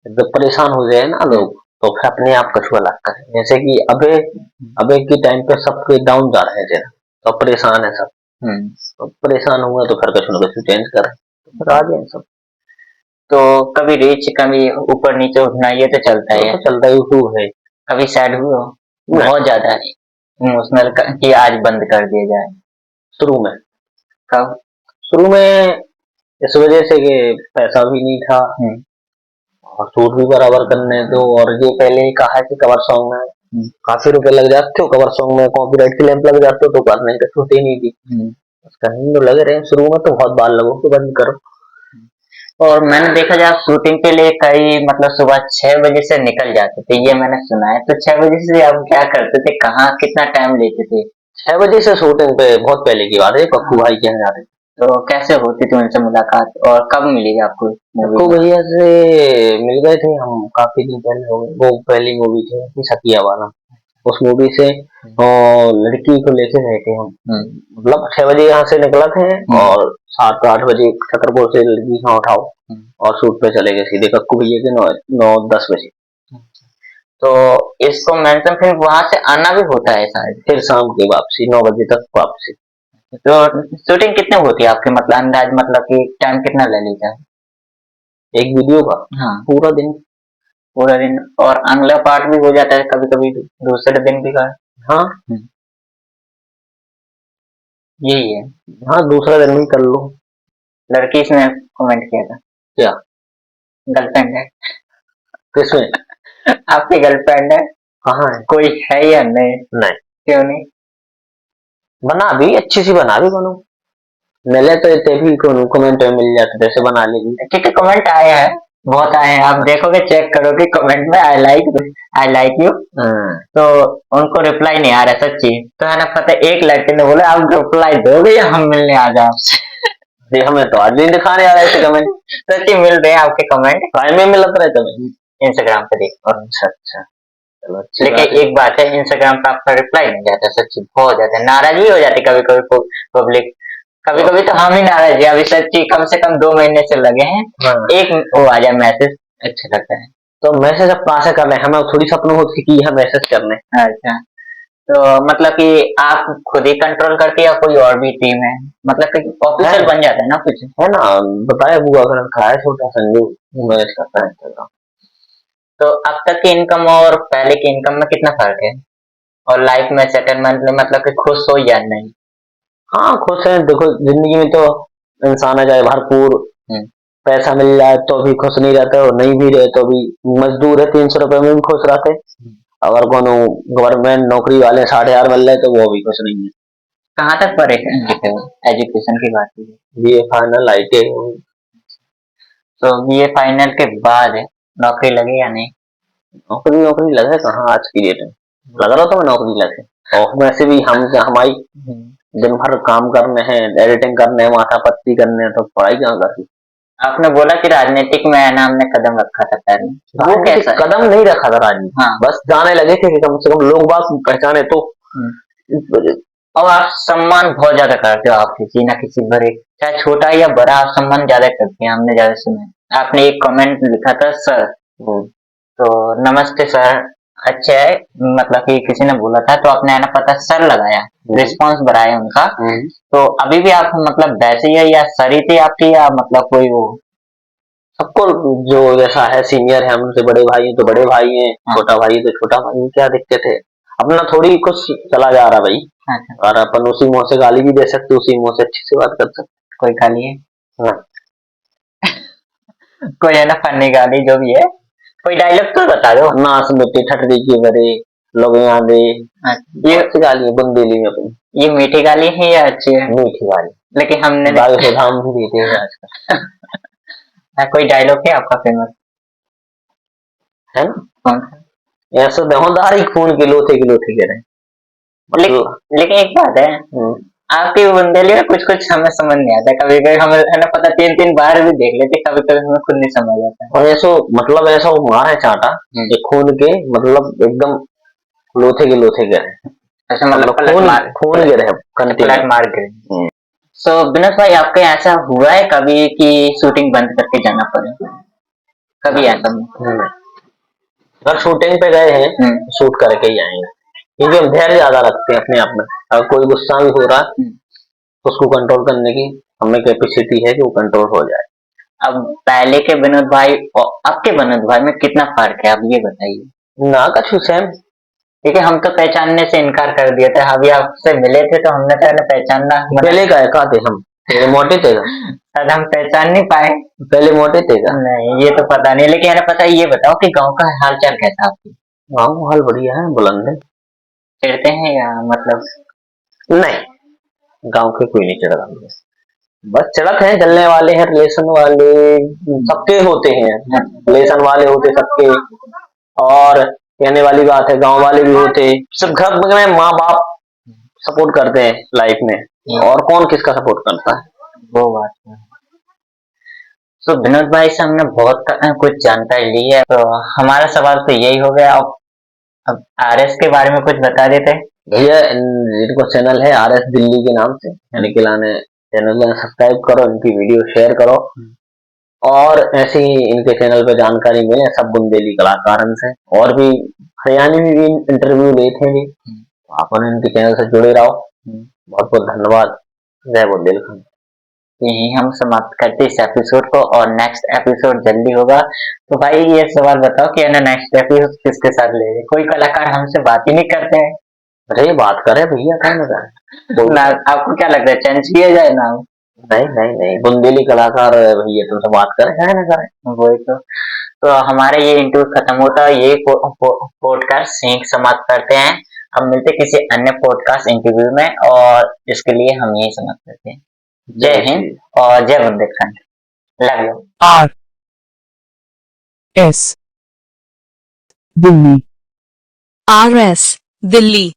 [SPEAKER 3] जब परेशान हो जाए ना लोग तो फिर अपने आप कछुआ अलग करें, जैसे कि अबे अबे के टाइम पे सबके डाउन जा रहे थे, तो परेशान है सब, तो परेशान हुए तो फिर कुछ ना कुछ चेंज करें तो फिर आ जाए सब।
[SPEAKER 4] तो कभी रीच कभी ऊपर नीचे उठना ये तो चलता
[SPEAKER 3] तो
[SPEAKER 4] है,
[SPEAKER 3] चलता ही यूट्यूब है।
[SPEAKER 4] कभी सैड हुए हो बहुत ज्यादा इमोशनल कि आज बंद कर दिया जाए?
[SPEAKER 3] शुरू में
[SPEAKER 4] कब?
[SPEAKER 3] शुरू में इस वजह से कि पैसा भी नहीं था और शूट भी बराबर करने दो, और ये पहले ही कहा कि कवर सॉन्ग में काफी रुपए लग जाते हो, कवर सॉन्ग में कॉपीराइट क्लेम लग जाते हो, तो करने का छूट ही नहीं थी। करने तो लगे रहे शुरू में, तो बहुत बार लगो तो बंद करो।
[SPEAKER 4] और मैंने देखा जाए शूटिंग के लिए कई मतलब सुबह 6 बजे से निकल जाते थे, ये मैंने सुना है, तो 6 बजे से आप क्या करते थे, कहाँ कितना टाइम लेते थे?
[SPEAKER 3] 6 बजे से शूटिंग पे बहुत पहले की बात है, पप्पू भाई के यहाँ जाते।
[SPEAKER 4] तो कैसे होती थी उनसे मुलाकात और कब मिली आपको
[SPEAKER 3] पप्पू
[SPEAKER 4] मूवी?
[SPEAKER 3] भैया से मिल गए थे हम काफी दिन पहले, हो गए। वो पहली मूवी थी सकिया वाला, उस मूवी से और लड़की को लेके गए थे हम। मतलब 6 बजे यहाँ से निकला थे और 7 8 बजे छतरपुर से लड़की यहाँ उठाओ और शूट पे चले गए सीधे कक्कू भैया के 9 9 10 बजे।
[SPEAKER 4] तो इसको मेंशन फिर वहां से आना भी होता है शायद?
[SPEAKER 3] फिर शाम की वापसी 9 बजे तक वापसी।
[SPEAKER 4] तो शूटिंग कितने होती है आपके मतलब अंदाज मतलब कि टाइम कितना ले लेता है?
[SPEAKER 3] एक वीडियो का
[SPEAKER 4] हाँ
[SPEAKER 3] पूरा दिन।
[SPEAKER 4] पूरा दिन, और अगला पार्ट भी हो जाता है कभी कभी दूसरे दिन भी का?
[SPEAKER 3] हाँ
[SPEAKER 4] यही है।
[SPEAKER 3] हाँ दूसरा दिन भी कर लो।
[SPEAKER 4] लड़की इसने कमेंट किया था
[SPEAKER 3] क्या
[SPEAKER 4] गर्लफ्रेंड है?
[SPEAKER 3] किसमें?
[SPEAKER 4] आपकी गर्लफ्रेंड है?
[SPEAKER 3] कहाँ है?
[SPEAKER 4] कोई है या नहीं?
[SPEAKER 3] नहीं,
[SPEAKER 4] क्यों नहीं?
[SPEAKER 3] बना भी अच्छी सी बना भी बनो, मिले तो इतने भी कमेंट में मिल जाते जैसे बना लेगी।
[SPEAKER 4] ठीक है कमेंट आया है, बहुत आए हैं, आप देखोगे चेक करोगे कमेंट में आई लाइक यू, तो उनको रिप्लाई नहीं आ रहा सच्ची, तो है ना पता एक लड़के ने बोला आप रिप्लाई दोगे या हम मिलने आ जाओ आपसे?
[SPEAKER 3] हमें तो आज भी दिखाने आ रहे थे कमेंट।
[SPEAKER 4] सच्ची मिल रहे हैं आपके कमेंट?
[SPEAKER 3] टाइम में मिलत रहे तुम्हें
[SPEAKER 4] इंस्टाग्राम पे देख।
[SPEAKER 3] अच्छा अच्छा, चलो अच्छी
[SPEAKER 4] लेकिन
[SPEAKER 3] बात है।
[SPEAKER 4] एक बात है इंस्टाग्राम पे आपका रिप्लाई नहीं जाता, सच्ची बहुत जाता है, नाराज भी हो जाती कभी कभी पब्लिक, कभी कभी तो हम ही नाराज है, अभी सच्ची कम से कम 2 महीने से लगे हैं, एक वो आ जाए मैसेज अच्छा लगता है।
[SPEAKER 3] तो मैसेज अब कहाँ से करने, हमें थोड़ी सपनों होती कि यह मैसेज करने।
[SPEAKER 4] अच्छा, तो मतलब कि आप खुद ही कंट्रोल करते या कोई और भी टीम है, मतलब कि ऑफिशियल बन जाता है ना कुछ?
[SPEAKER 3] है ना, बताया बुआ का लड़का है छोटा संजू, मैनेज करता है Instagram।
[SPEAKER 4] तो अब तक की इनकम और पहले की इनकम में कितना फर्क है? और लाइफ में सेटलमेंट में मतलब कि खुश हो या नहीं?
[SPEAKER 3] हाँ खुश है, देखो जिंदगी में तो इंसान है, चाहे भरपूर
[SPEAKER 4] हम्म,
[SPEAKER 3] पैसा मिल जाए तो भी खुश नहीं रहते, और नहीं भी रहे तो भी मजदूर है 300 रुपए में भी खुश रहते। अगर कोनो गवर्नमेंट नौकरी वाले 60,000 मिल रहे तो वो भी खुश नहीं है।
[SPEAKER 4] कहाँ तक पढ़े लिखे हो? एजुकेशन की बात की
[SPEAKER 3] ये फाइनल आईटी
[SPEAKER 4] तो बीए फाइनल के बाद नौकरी लगी या नहीं?
[SPEAKER 3] नौकरी नौकरी लगे कहाँ आज की डेट में, लग रहा था मैं नौकरी लगे। और वैसे भी हम हमारी दिन भर काम करने हैं, एडिटिंग करने हैं, माथा पत्ती करने हैं, तो पढ़ाई कहाँ करती।
[SPEAKER 4] आपने बोला कि राजनीतिक में है ना हमने कदम रखा था पहले, वो कैसा है?
[SPEAKER 3] कदम नहीं रखा था राजनीति,
[SPEAKER 4] हाँ।
[SPEAKER 3] बस जाने लगे थे कि कम से कम लोग बात पहचाने तो। इस वजह से।
[SPEAKER 4] और आप सम्मान बहुत ज्यादा करते हो, आप किसी ना किसी बड़े चाहे छोटा या बड़ा आप सम्मान ज्यादा करते हैं, हमने ज्यादा सुना है। आपने एक कमेंट लिखा था सर, तो नमस्ते सर, अच्छा है, मतलब कि किसी ने बोला था तो आपने है ना पता सर लगाया, रिस्पांस बढ़ाया उनका। तो अभी भी आप मतलब वैसे ही है या सर ही थी आपकी, या मतलब कोई वो?
[SPEAKER 3] सबको जो जैसा है, सीनियर है हमसे बड़े भाई हैं तो बड़े भाई हैं,
[SPEAKER 4] हाँ।
[SPEAKER 3] छोटा भाई है तो छोटा भाई है, क्या दिक्कत है। अपना थोड़ी कुछ चला जा रहा भाई,
[SPEAKER 4] अच्छा,
[SPEAKER 3] और अपन उसी मुंह से गाली भी दे सकते, उसी मुंह से अच्छी से बात कर सकते।
[SPEAKER 4] कोई गाली है?
[SPEAKER 3] हाँ।
[SPEAKER 4] कोई है ना फनी गाली जो भी है, कोई डायलॉग तो बता दो।
[SPEAKER 3] नास मिट्टी ठटरी की बरे लोग यहाँ दे,
[SPEAKER 4] ये
[SPEAKER 3] अच्छी गाली है बुंदेली में अपनी।
[SPEAKER 4] ये मीठी गाली है या अच्छी है?
[SPEAKER 3] मीठी गाली,
[SPEAKER 4] लेकिन हमने
[SPEAKER 3] दाल से धाम भी देते हैं आजकल,
[SPEAKER 4] कोई डायलॉग है आपका फेमस?
[SPEAKER 3] है ना।
[SPEAKER 4] कौन सा?
[SPEAKER 3] ऐसा दहोदार ही खून के लोथे कह रहे हैं। मतलब
[SPEAKER 4] लेकिन एक बात है, आपकी बुंदेली में कुछ कुछ हमें समझ नहीं आता, कभी कभी हमें है ना पता 3-3 बार भी देख लेते, कभी कभी हमें खुद नहीं समझ आता।
[SPEAKER 3] और ऐसा मतलब ऐसा वो मार है चाटा ये खून के, मतलब एकदम लोथे के कह रहे हैं।
[SPEAKER 4] ऐसा मतलब पलट
[SPEAKER 3] खून
[SPEAKER 4] मार,
[SPEAKER 3] खून गिर है
[SPEAKER 4] पलट मार के। सो विनोद भाई, आपके ऐसा हुआ है कभी कि शूटिंग बंद करके जाना पड़े? कभी ऐसा नहीं?
[SPEAKER 3] अगर शूटिंग पे गए हैं शूट करके ही आएंगे, क्योंकि हम धैर्य ज्यादा रखते हैं अपने आप में। अगर कोई गुस्सा भी हो रहा है तो उसको कंट्रोल करने की हमें कैपेसिटी है कि वो कंट्रोल हो जाए।
[SPEAKER 4] अब पहले के विनोद भाई और अब के विनोद भाई में कितना फर्क है, अब ये बताइए।
[SPEAKER 3] ना कछु सेम,
[SPEAKER 4] क्योंकि हम तो पहचानने से इनकार कर दिए थे, अभी आपसे मिले थे तो हमने तो पहचानना
[SPEAKER 3] पहले का का थे हम, पहले मोटे थे का?
[SPEAKER 4] शायद हम पहचान नहीं पाए।
[SPEAKER 3] पहले मोटे थे का?
[SPEAKER 4] नहीं ये तो पता नहीं, लेकिन है ना पता, ये बताओ कि गांव का हाल चाल कैसा आपकी?
[SPEAKER 3] गाँव का हाल बढ़िया है, बुलंद है।
[SPEAKER 4] चिढ़ते हैं या मतलब?
[SPEAKER 3] नहीं, गांव के कोई नहीं चढ़ रहा, बस चढ़त है, चलने वाले हैं, रिलेशन वाले सबके होते हैं, रिलेशन वाले होते सबके। और कहने वाली बात है, गांव वाले भी होते, सब घर में माँ बाप सपोर्ट करते हैं लाइफ में, और कौन किसका सपोर्ट करता है।
[SPEAKER 4] वो बात है। तो विनोद भाई से हमने बहुत कुछ जानकारी ली है, तो हमारा सवाल तो यही हो गया। अब आरएस के बारे में कुछ बता देते।
[SPEAKER 3] भैया इनको चैनल है RS दिल्ली के नाम से, यानी कि लाने चैनल को सब्सक्राइब करो, इनकी वीडियो शेयर करो, और ऐसे ही इनके चैनल पे जानकारी मिले सब बुंदेली कलाकार से। और भी हरियाणी में भी इंटरव्यू लेते हैं जी, आप इनके चैनल से जुड़े रहो। बहुत बहुत धन्यवाद। जय बुंदेलखंड।
[SPEAKER 4] यही हम समाप्त करते इस एपिसोड को, और नेक्स्ट एपिसोड जल्दी होगा। तो भाई ये सवाल बताओ कि है ना नेक्स्ट एपिसोड किसके साथ ले, कोई कलाकार हमसे बात ही नहीं करते हैं।
[SPEAKER 3] अरे बात करे भैया, क्या ना
[SPEAKER 4] ना आपको क्या लगता है, चेंज किया जाए नाम?
[SPEAKER 3] नहीं नहीं नहीं, बुंदेली कलाकार भैया तुमसे बात करें, क्या ना करें।
[SPEAKER 4] वही तो हमारे ये इंटरव्यू खत्म होता है, ये पॉडकास्ट यहीं समाप्त करते हैं। हम मिलते किसी अन्य पॉडकास्ट इंटरव्यू में, और इसके लिए हम यही समाप्त करते हैं। जय हिंद और जय Bundelkhand. Love you.
[SPEAKER 2] RS Delhi. RS Delhi.